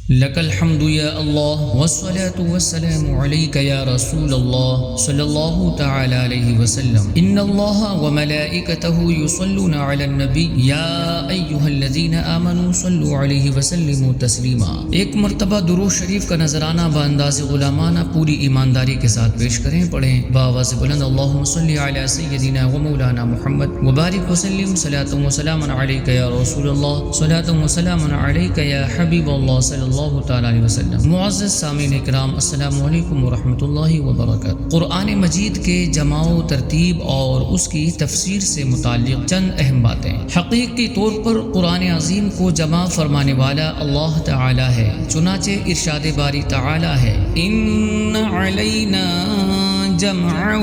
لك الحمد يا الله والصلاة والسلام عليك يا رسول الله صلى الله تعالى عليه وسلم إن الله وملائكته يصلون على النبي يا أيها الذين آمنوا صلوا عليه وسلموا تسلیما۔ ایک مرتبہ درود شریف کا نذرانہ بانداز غلامانہ پوری ایمانداری کے ساتھ پیش کریں، پڑھیں بآواز بلند اللہم صلی علی سیدنا و مولانا محمد وبارک وسلم صلاۃ و سلام علیک یا رسول اللہ صلاۃ و سلام علیک یا حبیب اللہ صلی اللہ تعالی علیہ وسلم۔ معزز سامعین اکرام، السلام علیکم ورحمۃ اللہ وبرکاتہ۔ قرآن مجید کے جمع و ترتیب اور اس کی تفسیر سے متعلق چند اہم باتیں۔ حقیقی طور پر قرآن عظیم کو جمع فرمانے والا اللہ تعالی ہے، چنانچہ ارشاد باری تعالی ہے ان علینا جمعہ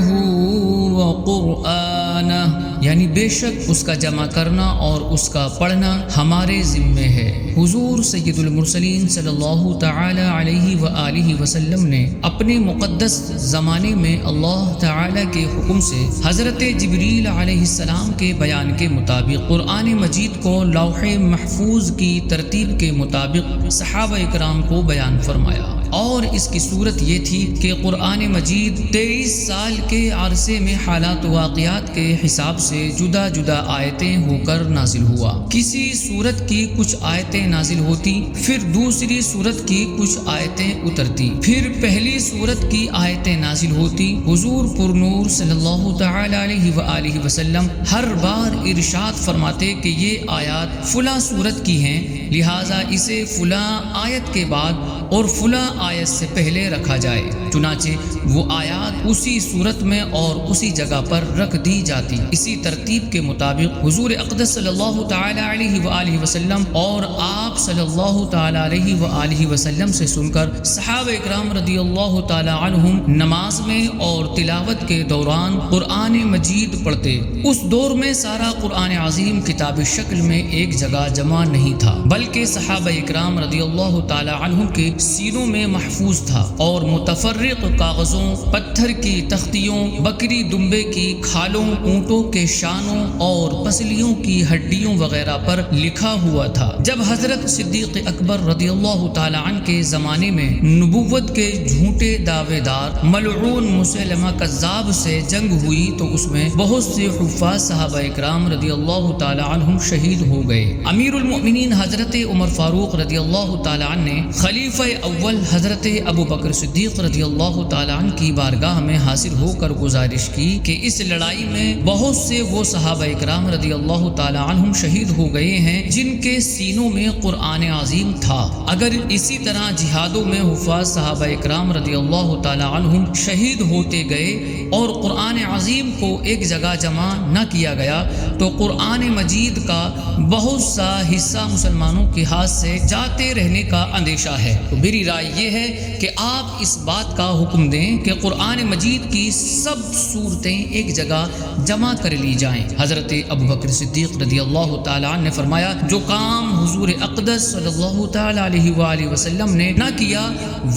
وقرآنہ، یعنی بے شک اس کا جمع کرنا اور اس کا پڑھنا ہمارے ذمے ہے۔ حضور سید المرسلین صلی اللہ تعالی علیہ وآلہ وسلم نے اپنے مقدس زمانے میں اللہ تعالی کے حکم سے حضرت جبریل علیہ السلام کے بیان کے مطابق قرآن مجید کو لوح محفوظ کی ترتیب کے مطابق صحابہ اکرام کو بیان فرمایا، اور اس کی صورت یہ تھی کہ قرآن مجید 23 سال کے عرصے میں حالات و واقعات کے حساب سے جدا جدا آیتیں ہو کر نازل ہوا۔ کسی سورت کی کچھ آیتیں نازل ہوتی، پھر دوسری سورت کی کچھ آیتیں اترتی، پھر پہلی سورت کی آیتیں نازل ہوتی۔ حضور پر نور صلی اللہ تعالی علیہ وآلہ وسلم ہر بار ارشاد فرماتے کہ یہ آیات فلاں سورت کی ہیں، لہٰذا اسے فلاں آیت کے بعد اور فلاں آیت سے پہلے رکھا جائے، چنانچہ وہ آیات اسی صورت میں اور اسی جگہ پر رکھ دی جاتی۔ اسی ترتیب کے مطابق حضور اقدس صلی اللہ تعالی علیہ وآلہ وسلم اور آپ صلی اللہ تعالی علیہ وآلہ وسلم سے سن کر صحابہ اکرام رضی اللہ تعالی عنہم نماز میں اور تلاوت کے دوران قرآن مجید پڑھتے۔ اس دور میں سارا قرآن عظیم کتابی شکل میں ایک جگہ جمع نہیں تھا، بلکہ صحابہ اکرام رضی اللہ تعالی عنہم کے سینوں میں محفوظ تھا، اور متفرق کاغذوں، پتھر کی تختیوں، بکری دمبے کی کھالوں، اونٹوں کے شانوں اور پسلیوں کی ہڈیوں وغیرہ پر لکھا ہوا تھا۔ جب حضرت صدیق اکبر رضی اللہ تعالی عنہ کے زمانے میں نبوت کے جھوٹے دعوے دار ملعون مسیلمہ کذاب سے جنگ ہوئی تو اس میں بہت سے حفاظ صحابہ اکرام رضی اللہ تعالی عنہم شہید ہو گئے۔ امیر المؤمنین حضرت عمر فاروق رضی اللہ تعالی عنہ نے خلیفہ اول حضرت ابو بکر صدیق رضی اللہ تعالی عنہ کی بارگاہ میں حاضر ہو کر گزارش کی کہ اس لڑائی میں بہت سے وہ صحابہ اکرام رضی اللہ تعالی عنہم شہید ہو گئے ہیں جن کے سینوں میں قرآن عظیم تھا۔ اگر اسی طرح جہادوں میں حفاظ صحابہ اکرام رضی اللہ تعالی عنہم شہید ہوتے گئے اور قرآن عظیم کو ایک جگہ جمع نہ کیا گیا تو قرآن مجید کا بہت سا حصہ مسلمانوں کے ہاتھ سے جاتے رہنے کا اندیشہ ہے۔ تو میری رائے یہ ہے کہ آپ اس بات کا حکم دیں کہ قرآن مجید کی سب صورتیں ایک جگہ جمع کر لی جائیں۔ حضرت ابو بکر صدیق رضی اللہ تعالی عنہ نے فرمایا جو کام حضور اقدس صلی اللہ تعالی علیہ وآلہ وسلم نے نہ کیا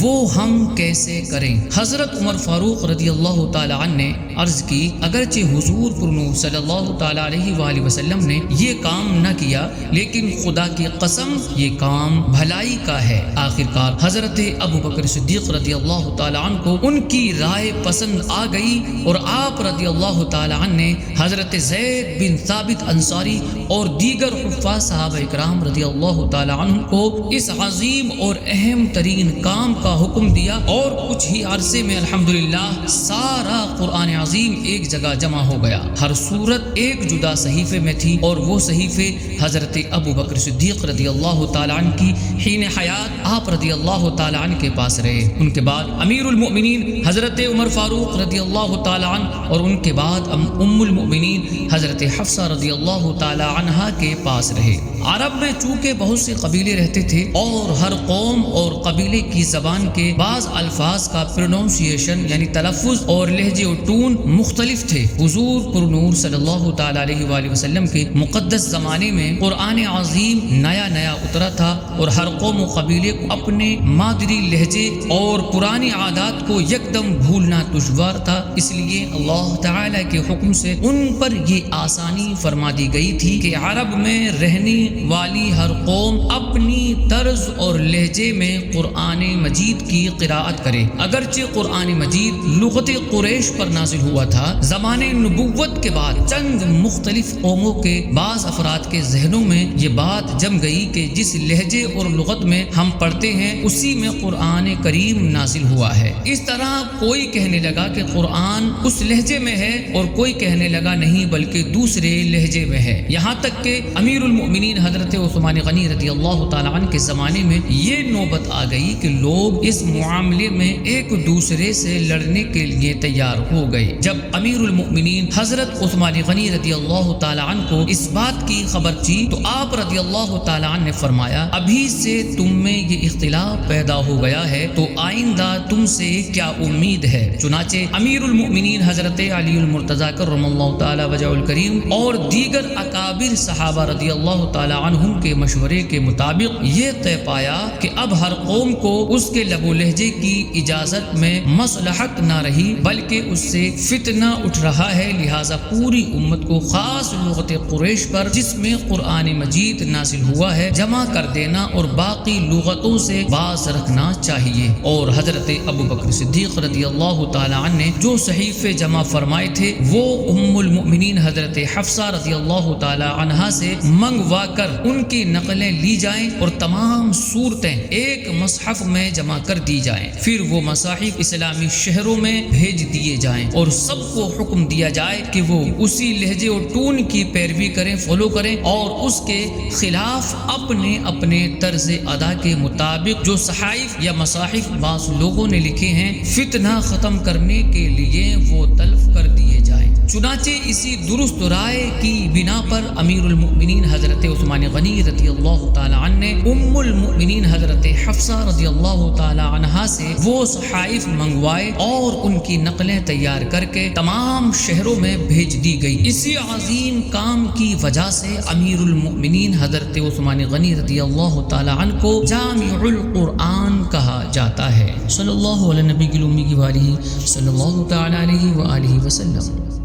وہ ہم کیسے کریں؟ حضرت عمر فاروق رضی اللہ تعالی عنہ نے عرض کی اگرچہ حضور پر نور صلی اللہ تعالی علیہ وآلہ وسلم نے یہ کام نہ کیا، لیکن خدا کی قسم یہ کام بھلائی کا ہے۔ آخرکار حضرت ابو بکر صدیق رضی اللہ تعالی عنہ کو ان کی رائے پسند آ گئی اور آپ رضی اللہ تعالی عنہ نے حضرت زید بن ثابت انصاری اور دیگر حفاظ صحابہ اکرام رضی اللہ تعالی عنہ کو اس عظیم اور اہم ترین کام کا حکم دیا، اور کچھ ہی عرصے میں الحمدللہ سارا قرآن عظیم ایک جگہ جمع ہو گیا۔ ہر سورت ایک جدا صحیفے میں تھی، اور وہ صحیفے حضرت ابو بکر صدیق رضی اللہ تعالی عنہ کی حین حیات آپ رضی اللہ تعالی عنہ کے پاس رہے۔ ان کے بعد امیر المؤمنین حضرت عمر فاروق رضی اللہ تعالی عنہ، اور ان کے بعد ام المؤمنین حضرت حفصہ رضی اللہ تعالی عنہا کے پاس رہے۔ عرب میں چونکہ بہت سے قبیلے رہتے تھے اور ہر قوم اور قبیلے کی زبان کے بعض الفاظ کا پروننسیشن یعنی تلفظ اور لہجے و ٹون مختلف تھے۔ حضور پر نور صلی اللہ تعالی علیہ وآلہ وسلم کے مقدس زمانے میں قرآن عظیم نیا اترا تھا، اور ہر قوم و قبیلے کو اپنے مادری لہجے اور پرانی عادات کو یکدم بھولنا دشوار تھا، اس لیے اللہ تعالی کے حکم سے ان پر یہ آسانی فرما دی گئی تھی کہ عرب میں رہنے والی ہر قوم اپنی طرز اور لہجے میں قرآن مجید کی قراءت کرے۔ اگرچہ قرآن مجید لغت قریش پر نازل ہوا تھا، زمانے نبوت کے بعد چند مختلف قوموں کے بعض افراد کے ذہنوں میں یہ بات جم گئی کہ جس لہجے اور لغت میں ہم پڑھتے ہیں اسی میں قرآن کریم نازل ہوا ہے۔ اس طرح کوئی کہنے لگا کہ قرآن اس لہجے میں ہے اور کوئی کہنے لگا نہیں بلکہ دوسرے لہجے میں ہے، یہاں تک کہ امیر المؤمنین حضرت عثمان غنی رضی اللہ تعالیٰ عنہ کے زمانے میں یہ نوبت آ گئی کہ لوگ اس معاملے میں ایک دوسرے سے لڑنے کے لیے تیار ہو گئے۔ جب امیر المؤمنین حضرت عثمان غنی رضی اللہ تعالیٰ عنہ کو اس بات کی خبر تھی تو آپ رضی اللہ تعالیٰ عنہ نے فرمایا، ابھی سے تم میں یہ اختلاف پیدا ہو گیا ہے تو آئندہ تم سے کیا امید ہے؟ چنانچہ امیر المؤمنین حضرت علی المرتضیٰ کرم اللہ تعالی وجہہ الکریم اور دیگر اکابر صحابہ رضی اللہ تعالی عنہم کے مشورے کے مطابق یہ طے پایا کہ اب ہر قوم کو اس کے لب و لہجے کی اجازت میں مصلحت نہ رہی بلکہ اس سے فتنہ اٹھ رہا ہے، لہٰذا پوری امت کو خاص لغت قریش پر جس میں قرآن مجید نازل ہوا ہے جمع کر دینا اور باقی لغتوں سے باز رکھنا چاہیے۔ اور حضرت ابو بکر صدیق رضی اللہ تعالی عنہ نے جو صحیفے جمع فرمائے تھے وہ ام المؤمنین حضرت حفصہ رضی اللہ تعالی عنہا سے منگوا کر ان کی نقلیں لی جائیں اور تمام صورتیں ایک مصحف میں جمع کر دی جائیں، پھر وہ مصاحف اسلامی شہروں میں بھیج دیے جائیں اور سب کو حکم دیا جائے کہ وہ اسی لہجے اور ٹون کی پیروی کریں، فالو کریں اور اس کے خلاف اپنے اپنے طرز ادا کے مطابق جو صحائف یا مصاحف بعض لوگوں نے لکھے ہیں فتنہ ختم کرنے کے لیے وہ تلف کر دیے جائیں۔ چنانچہ اسی درست رائے کی بنا پر امیر المؤمنین حضرت عثمان غنی رضی اللہ تعالی عنہ نے ام المؤمنین حضرت حفصہ رضی اللہ تعالی عنہا سے وہ صحائف منگوائے اور ان کی نقلیں تیار کر کے تمام شہروں میں بھیج دی گئی۔ اسی عظیم کام کی وجہ سے امیر المؤمنین حضرت عثمان غنی رضی اللہ تعالی عنہ کو جامع القرآن کہا جاتا ہے۔ صلی اللہ علیہ نبی کی امی کی والہ صلی اللہ تعالی علیہ وآلہ وسلم۔